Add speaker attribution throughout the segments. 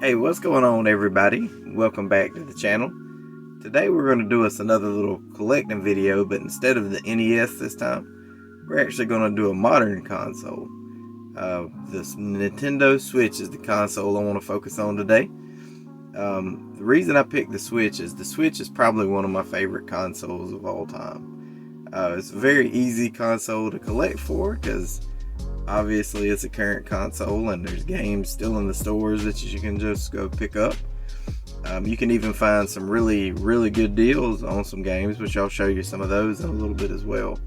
Speaker 1: Hey, what's going on, everybody? Welcome back to the channel. Today we're going to do us another little collecting video, but instead of the NES this time, we're actually going to do a modern console. This Nintendo Switch is the console I want to focus on today. The reason I picked the Switch is probably one of my favorite consoles of all time. It's a very easy console to collect for because obviously it's a current console and there's games still in the stores that you can just go pick up. You can even find some really good deals on some games, which I'll show you some of those in a little bit as well.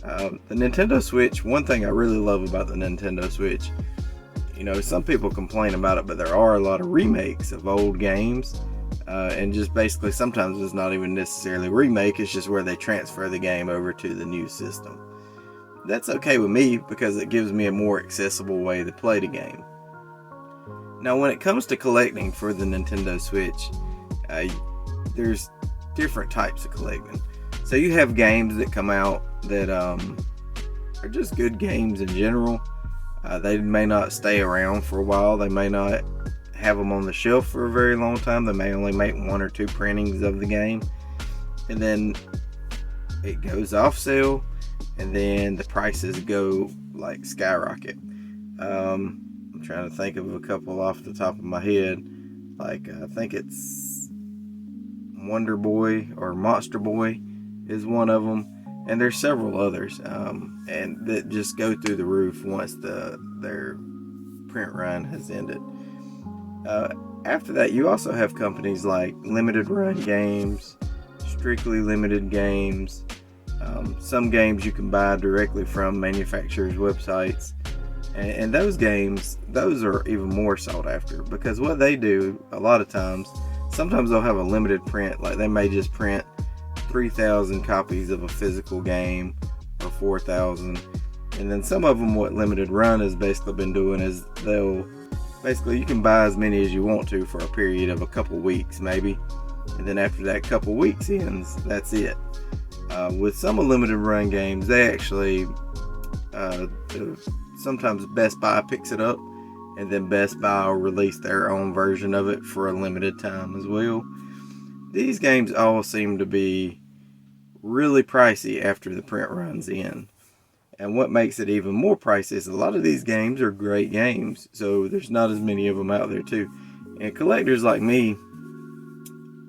Speaker 1: The Nintendo Switch, one thing I really love about the Nintendo Switch, some people complain about it, but there are a lot of remakes of old games, and just basically sometimes it's not even necessarily a remake, it's just where they transfer the game over to the new system. That's okay with me because it gives me a more accessible way to play the game. Now, when it comes to collecting for the Nintendo Switch, there's different types of collecting. So you have games that come out that are just good games in general. They may not stay around for a while. They may not have them on the shelf for a very long time. They may only make 1 or 2 printings of the game. And then it goes off sale. And then the prices go like skyrocket. I'm trying to think of a couple off the top of my head. Like I think it's Wonder Boy or Monster Boy is one of them, and there's several others, and that just go through the roof once their print run has ended. After that, you also have companies like limited run games, strictly limited games. Some games you can buy directly from manufacturers' websites, and those games, those are even more sought after because what they do a lot of times, sometimes they'll have a limited print, like they may just print 3,000 copies of a physical game or 4,000, and then some of them, what limited run has basically been doing is you can buy as many as you want to for a period of a couple weeks maybe, and then after that couple weeks ends, that's it. With some limited run games, they actually sometimes Best Buy picks it up, and then Best Buy will release their own version of it for a limited time as well. These games all seem to be really pricey after the print runs in, and what makes it even more pricey is a lot of these games are great games, so there's not as many of them out there too. And collectors like me,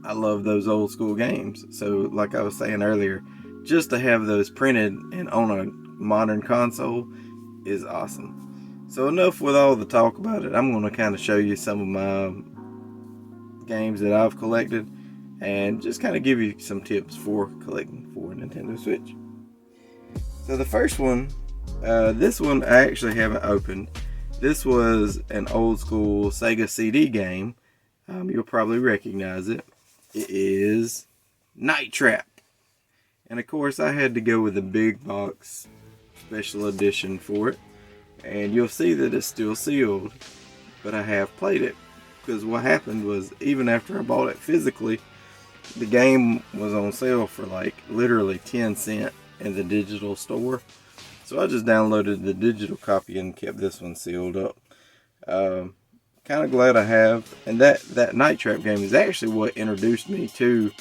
Speaker 1: I love those old school games. So like I was saying earlier, just to have those printed and on a modern console is awesome. So enough with all the talk about it. I'm going to kind of show you some of my games that I've collected and just kind of give you some tips for collecting for a Nintendo Switch. So the first one, this one I actually haven't opened. This was an old school Sega CD game. You'll probably recognize it. It is Night Trap. And of course I had to go with the big box special edition for it. And you'll see that it's still sealed. But I have played it. Because what happened was, even after I bought it physically, the game was on sale for like literally 10 cents in the digital store. So I just downloaded the digital copy and kept this one sealed up. Kind of glad I have. And that Night Trap game is actually what introduced me to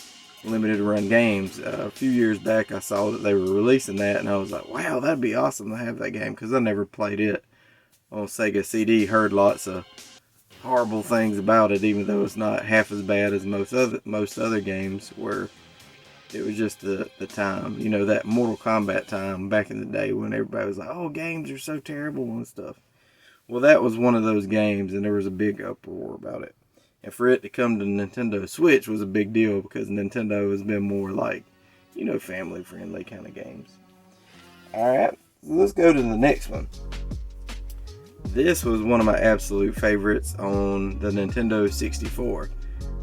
Speaker 1: limited run games. A few years back I saw that they were releasing that, and I was like, wow, that'd be awesome to have that game, because I never played it on Sega CD. Heard lots of horrible things about it, even though it's not half as bad as most other games where it was just the time, that Mortal Kombat time back in the day when everybody was like, oh, games are so terrible and stuff. Well, that was one of those games, and there was a big uproar about it. And for it to come to Nintendo Switch was a big deal because Nintendo has been more like, family-friendly kind of games. Alright, so let's go to the next one. This was one of my absolute favorites on the Nintendo 64.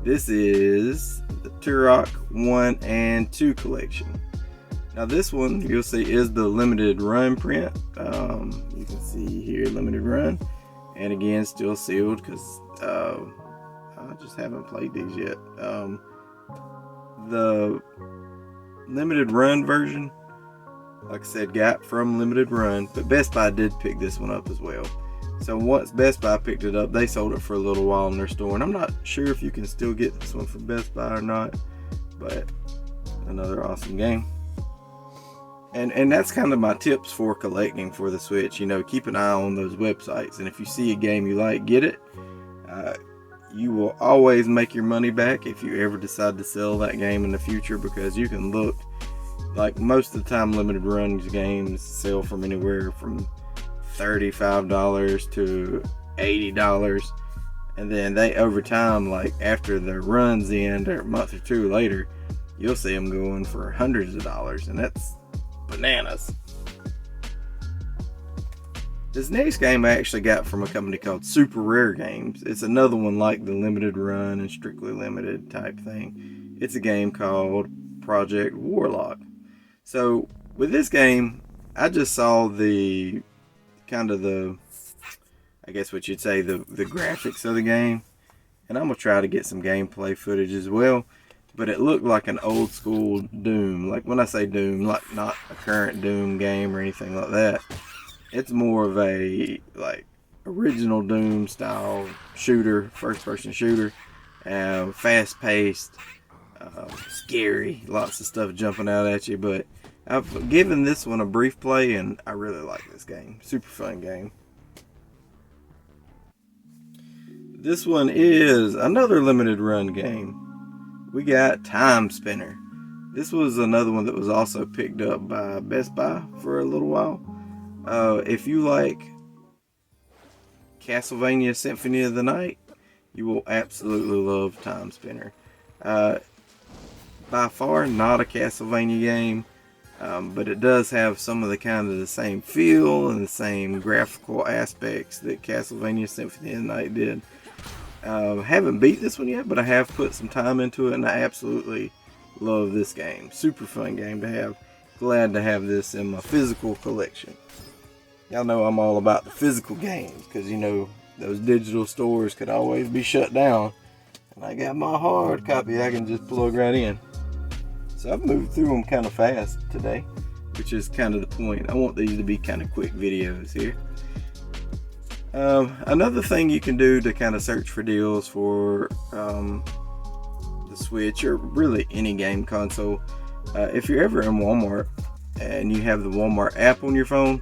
Speaker 1: This is the Turok 1 and 2 collection. Now this one, you'll see, is the limited run print. You can see here, limited run. And again, still sealed because I just haven't played these yet. The limited run version, like I said, got from limited run, but Best Buy did pick this one up as well. So once Best Buy picked it up, they sold it for a little while in their store. And I'm not sure if you can still get this one from Best Buy or not. But another awesome game. And that's kind of my tips for collecting for the Switch. You know, keep an eye on those websites. And if you see a game you like, get it. You will always make your money back if you ever decide to sell that game in the future, because you can look, like most of the time limited runs games sell from anywhere from $35 to $80, and then they over time, like after their runs end or a month or two later, you'll see them going for hundreds of dollars, and that's bananas. This next game I actually got from a company called Super Rare Games. It's another one like the limited run and strictly limited type thing. It's a game called Project Warlock. So with this game, I just saw the kind of the, I guess what you'd say, the graphics of the game, and I'm gonna try to get some gameplay footage as well. But it looked like an old school Doom. Like when I say Doom, like not a current Doom game or anything like that. It's more of a like original Doom style shooter, first person shooter, fast paced, scary, lots of stuff jumping out at you. But I've given this one a brief play and I really like this game. Super fun game. This one is another limited run game. We got Time Spinner. This was another one that was also picked up by Best Buy for a little while. If you like Castlevania Symphony of the Night, you will absolutely love Time Spinner. By far not a Castlevania game, but it does have some of the same feel and the same graphical aspects that Castlevania Symphony of the Night did. Haven't beat this one yet, but I have put some time into it and I absolutely love this game. Super fun game to have. Glad to have this in my physical collection. Y'all know I'm all about the physical games, because you know those digital stores could always be shut down, and I got my hard copy I can just plug right in. So I've moved through them kind of fast today, which is kind of the point. I want these to be kind of quick videos here. Another thing you can do to kind of search for deals for the Switch, or really any game console, if you're ever in Walmart and you have the Walmart app on your phone,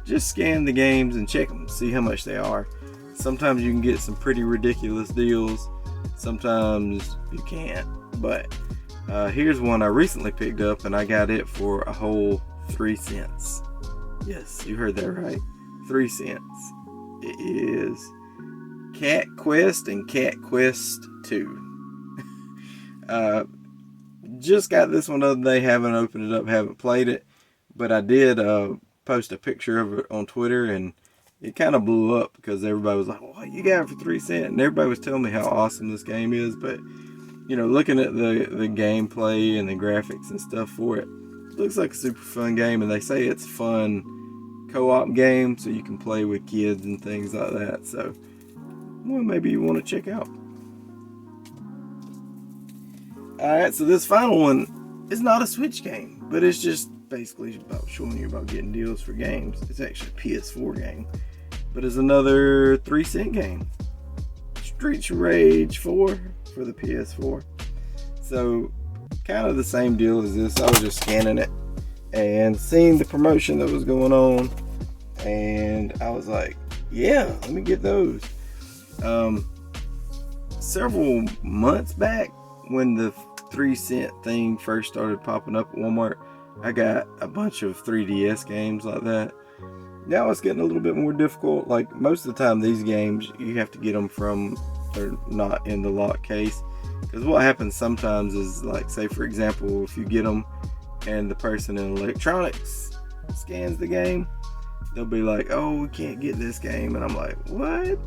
Speaker 1: just scan the games and check them, see how much they are. Sometimes you can get some pretty ridiculous deals, sometimes you can't. But here's one I recently picked up and I got it for a whole 3 cents. Yes, you heard that right, 3 cents. It is Cat Quest and Cat Quest 2. Just got this one the other day, haven't opened it up, haven't played it, but I did post a picture of it on Twitter, and it kind of blew up because everybody was like, "Oh, you got it for 3 cents," and everybody was telling me how awesome this game is. But you know, looking at the gameplay and the graphics and stuff for it, it looks like a super fun game, and they say it's a fun co-op game, so you can play with kids and things like that. So, well, maybe you want to check out. Alright, so this final one is not a Switch game, but it's just basically about showing you about getting deals for games. It's actually a PS4 game, but it's another 3 cent game. Streets of Rage 4 for the PS4. So, kind of the same deal as this. I was just scanning it and seeing the promotion that was going on, and I was like, yeah, let me get those. Several months back, when the 3 cent thing first started popping up at Walmart, I got a bunch of 3DS games like that. Now it's getting a little bit more difficult. Like most of the time, these games you have to get them from, they're not in the lock case. Because what happens sometimes is, like, say for example, if you get them and the person in electronics scans the game, they'll be like, "Oh, we can't get this game," and I'm like, "What?"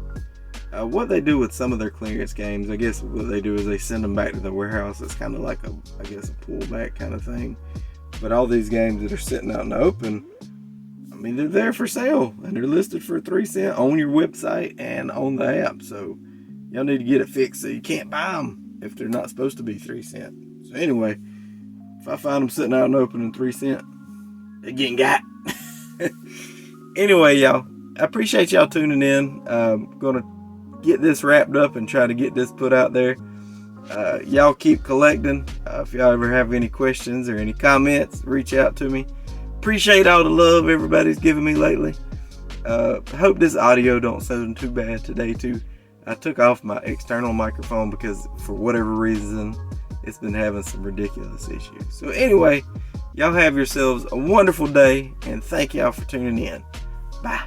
Speaker 1: What they do with some of their clearance games, I guess what they do is they send them back to the warehouse. It's kind of like a pullback kind of thing. But all these games that are sitting out in the open, I mean, they're there for sale and they're listed for 3 cents on your website and on the app. So y'all need to get it fixed so you can't buy them if they're not supposed to be 3 cents. So anyway, if I find them sitting out in the open in 3 cents, they're getting got. Anyway, y'all, I appreciate y'all tuning in. I'm gonna get this wrapped up and try to get this put out there. Y'all keep collecting. If y'all ever have any questions or any comments, reach out to me. Appreciate all the love everybody's giving me lately. Hope this audio don't sound too bad today too. I took off my external microphone because for whatever reason it's been having some ridiculous issues. So anyway, y'all have yourselves a wonderful day, and thank y'all for tuning in. Bye.